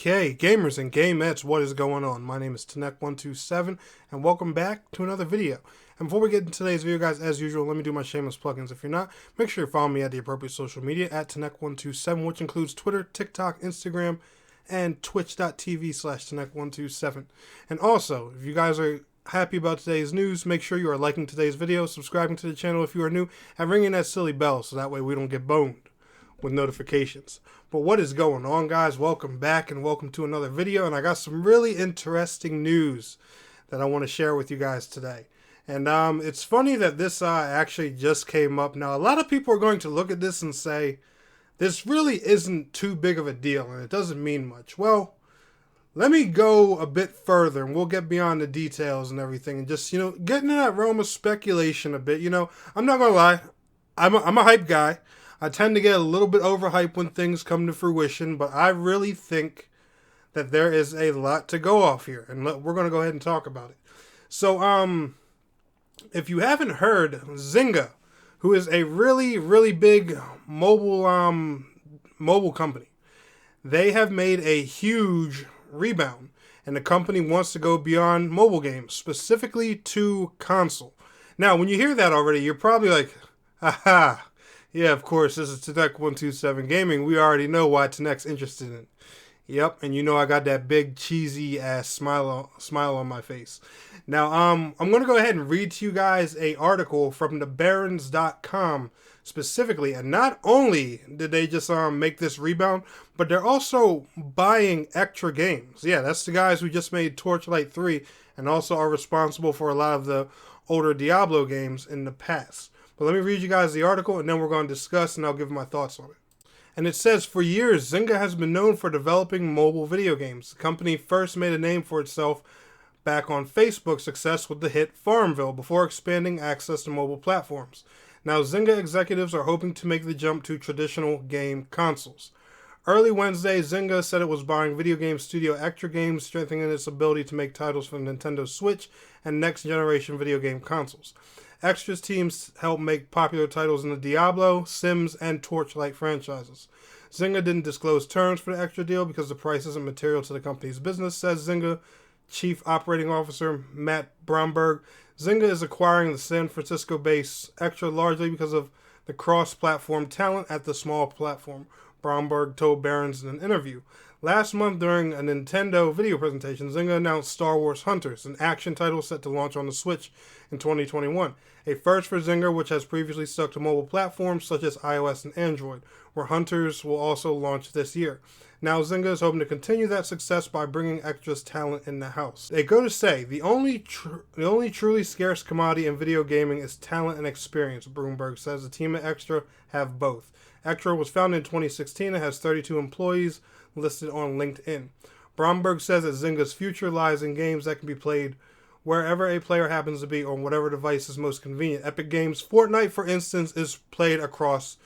Okay, gamers and gamettes, what is going on? My name is Dynamike127, and welcome back to another video. And before we get into today's video, guys, as usual, let me do my shameless plugins. If you're not, make sure you follow me at the appropriate social media at Dynamike127, which includes Twitter, TikTok, Instagram, and twitch.tv/Dynamike127. And also, if you guys are happy about today's news, make sure you are liking today's video, subscribing to the channel if you are new, and ringing that silly bell so that way we don't get boned with notifications. But what is going on, guys? Welcome back and welcome to another video, and I got some really interesting news that I want to share with you guys today. And it's funny that this actually just came up. Now, a lot of people are going to look at this and say this really isn't too big of a deal and it doesn't mean much. Well, let me go a bit further and we'll get beyond the details and everything and just, get into that realm of speculation a bit. I'm not gonna lie, I'm a hype guy. I tend to get a little bit overhyped when things come to fruition, but I really think that there is a lot to go off here, and we're going to go ahead and talk about it. So, if you haven't heard, Zynga, who is a really, really big mobile company, they have made a huge rebound, and the company wants to go beyond mobile games, specifically to console. Now, when you hear that already, you're probably like, haha. Yeah, of course, this is Dynamike127 Gaming. We already know why Dynamike's interested in it. Yep, and I got that big cheesy ass smile on my face. Now, I'm going to go ahead and read to you guys a article from thebarons.com specifically. And not only did they just make this rebound, but they're also buying Echtra games. Yeah, that's the guys who just made Torchlight 3 and also are responsible for a lot of the older Diablo games in the past. But let me read you guys the article, and then we're going to discuss, and I'll give my thoughts on it. And it says, for years, Zynga has been known for developing mobile video games. The company first made a name for itself back on Facebook's success with the hit Farmville, before expanding access to mobile platforms. Now, Zynga executives are hoping to make the jump to traditional game consoles. Early Wednesday, Zynga said it was buying video game studio Echtra Games, strengthening its ability to make titles for Nintendo Switch and next-generation video game consoles. Echtra's teams help make popular titles in the Diablo, Sims, and Torchlight franchises. Zynga didn't disclose terms for the Echtra deal because the price isn't material to the company's business, says Zynga Chief Operating Officer Matt Bromberg. Zynga is acquiring the San Francisco-based Echtra largely because of the cross-platform talent at the small platform, Bromberg told Barron's in an interview. Last month, during a Nintendo video presentation, Zynga announced Star Wars Hunters, an action title set to launch on the Switch in 2021. A first for Zynga, which has previously stuck to mobile platforms such as iOS and Android, where Hunters will also launch this year. Now, Zynga is hoping to continue that success by bringing Echtra's talent in the house. They go to say, the only truly scarce commodity in video gaming is talent and experience, Bromberg says. The team at Echtra have both. Echtra was founded in 2016 and has 32 employees listed on LinkedIn. Bromberg says that Zynga's future lies in games that can be played wherever a player happens to be on whatever device is most convenient. Epic Games' Fortnite, for instance, is played across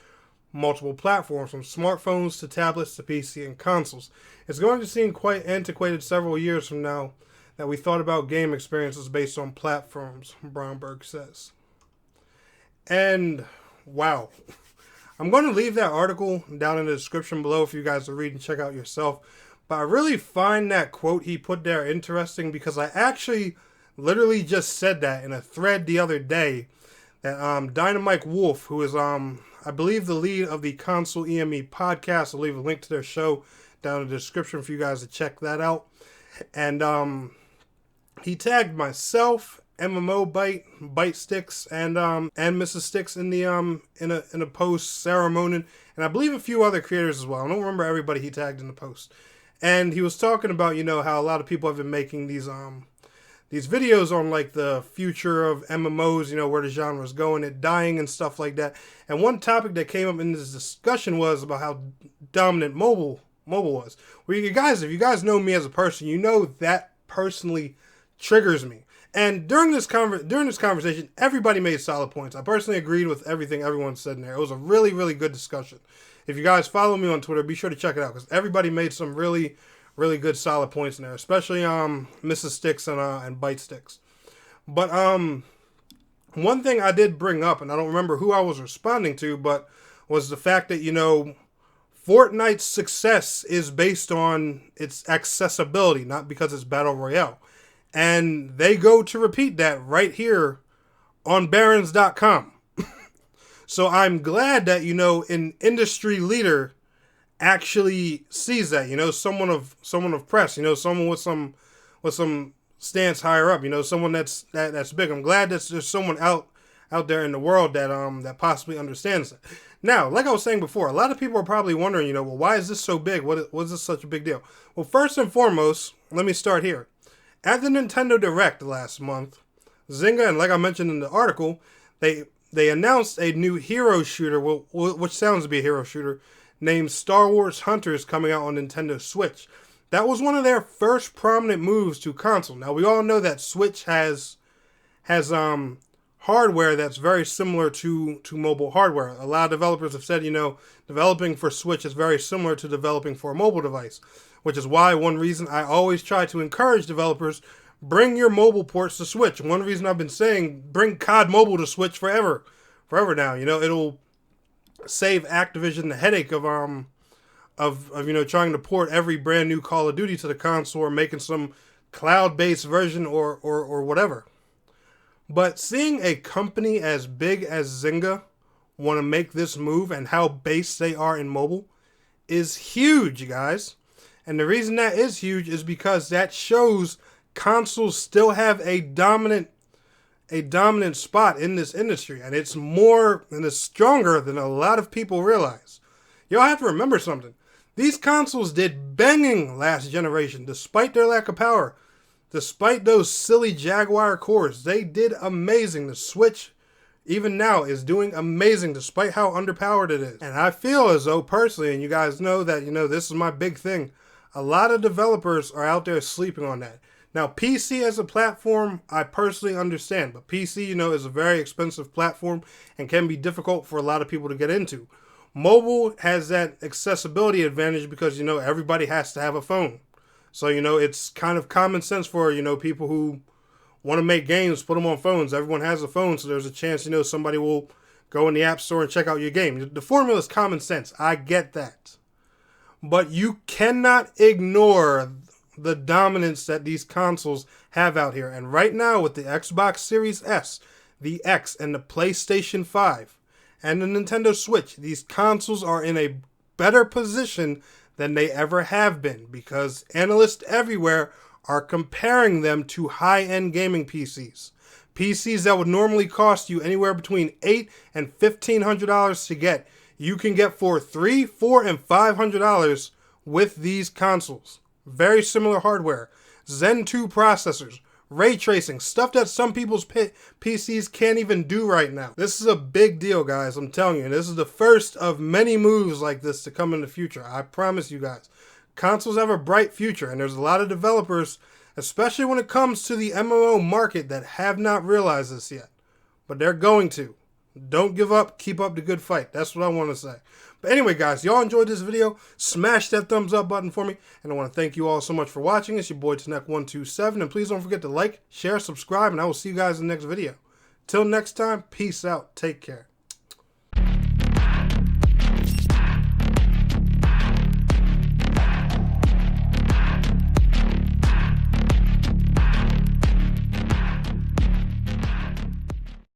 multiple platforms, from smartphones to tablets to PC and consoles. It's going to seem quite antiquated several years from now that we thought about game experiences based on platforms, Bromberg says. And, wow. I'm going to leave that article down in the description below for you guys to read and check out yourself. But I really find that quote he put there interesting because I actually literally just said that in a thread the other day that Dynamike Wolf, who is, I believe, the lead of the Console EME podcast, I'll leave a link to their show down in the description for you guys to check that out. And he tagged myself, MMOByte, Byte Sticks, and Mrs. Sticks in the in a post, Sarumonin, and I believe a few other creators as well. I don't remember everybody he tagged in the post. And he was talking about, how a lot of people have been making these videos on like the future of MMOs, where the genre is going, it dying and stuff like that. And one topic that came up in this discussion was about how dominant mobile was. Well, if you guys know me as a person, that personally triggers me. And during this conversation, everybody made solid points. I personally agreed with everything everyone said in there. It was a really, really good discussion. If you guys follow me on Twitter, be sure to check it out because everybody made some really, really good solid points in there, especially Mrs. Sticks and Byte Sticks. But one thing I did bring up, and I don't remember who I was responding to, but was the fact that Fortnite's success is based on its accessibility, not because it's Battle Royale. And they go to repeat that right here on Barons.com. So I'm glad that, an industry leader actually sees that, someone of press, someone with some stance higher up, someone that's big. I'm glad that there's someone out there in the world that possibly understands that. Now, like I was saying before, a lot of people are probably wondering, well, why is this so big? What is this such a big deal? Well, first and foremost, let me start here. At the Nintendo Direct last month, Zynga, and like I mentioned in the article, they announced a new hero shooter, which sounds to be a hero shooter, named Star Wars Hunters, coming out on Nintendo Switch. That was one of their first prominent moves to console. Now, we all know that Switch has hardware that's very similar to mobile hardware. A lot of developers have said, developing for Switch is very similar to developing for a mobile device, which is why one reason I always try to encourage developers, bring your mobile ports to Switch. One reason I've been saying, bring COD Mobile to Switch forever now. It'll save Activision the headache of trying to port every brand new Call of Duty to the console or making some cloud-based version or whatever. But seeing a company as big as Zynga want to make this move and how based they are in mobile is huge, guys. And the reason that is huge is because that shows consoles still have a dominant spot in this industry, and it's more and it's stronger than a lot of people realize. Y'all have to remember something. These consoles did banging last generation, despite their lack of power. Despite those silly Jaguar cores, they did amazing. The Switch, even now, is doing amazing despite how underpowered it is. And I feel as though, personally, and you guys know that, this is my big thing, a lot of developers are out there sleeping on that. Now, PC as a platform, I personally understand, but PC, is a very expensive platform and can be difficult for a lot of people to get into. Mobile has that accessibility advantage because, everybody has to have a phone. So, it's kind of common sense for, people who want to make games, put them on phones. Everyone has a phone, so there's a chance, somebody will go in the App Store and check out your game. The formula is common sense. I get that. But you cannot ignore the dominance that these consoles have out here. And right now, with the Xbox Series S, the X, and the PlayStation 5, and the Nintendo Switch, these consoles are in a better position than they ever have been, because analysts everywhere are comparing them to high-end gaming PCs. PCs that would normally cost you anywhere between $800 and $1,500 to get, you can get for $300, $400, and $500 with these consoles. Very similar hardware, Zen 2 processors, ray tracing, stuff that some people's PCs can't even do right now. This is a big deal, guys, I'm telling you. And this is the first of many moves like this to come in the future. I promise you guys. Consoles have a bright future, and there's a lot of developers, especially when it comes to the MMO market, that have not realized this yet. But they're going to. Don't give up. Keep up the good fight. That's what I want to say. But anyway, guys, y'all enjoyed this video, smash that thumbs up button for me. And I want to thank you all so much for watching. It's your boy Tanek127. And please don't forget to like, share, subscribe, and I will see you guys in the next video. Till next time, peace out. Take care.